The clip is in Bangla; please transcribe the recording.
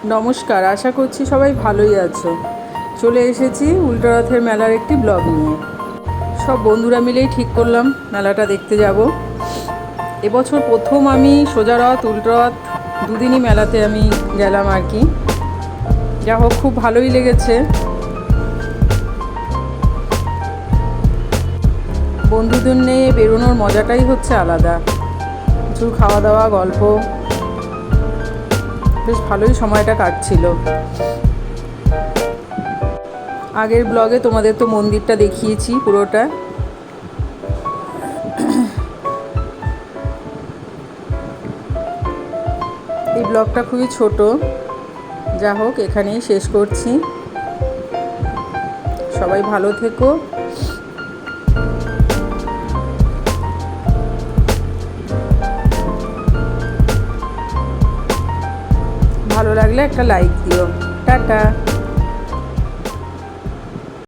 নমস্কার, আশা করছি সবাই ভালোই আছো। চলে এসেছি উল্টোরথের মেলার একটি ব্লগ নিয়ে। সব বন্ধুরা মিলেই ঠিক করলাম মেলাটা দেখতে যাব। এবছর প্রথম আমি সোজা রথ উল্টোরথ দুদিনই মেলাতে আমি গেলাম আর কি। যা হোক, খুব ভালোই লেগেছে। বন্ধুদের নিয়ে বেরোনোর মজাটাই হচ্ছে আলাদা। কিছু খাওয়া দাওয়া, গল্প, বেশ ভালোই সময়টা কাটছিল। আগের ব্লগে তোমাদের তো মন্দিরটা দেখিয়েছি পুরোটা। এই ব্লগটা খুবই ছোট, যা হোক এখানেই শেষ করছি। সবাই ভালো থেকো। ভালো লাগলে একটা লাইক দিও। টাটা।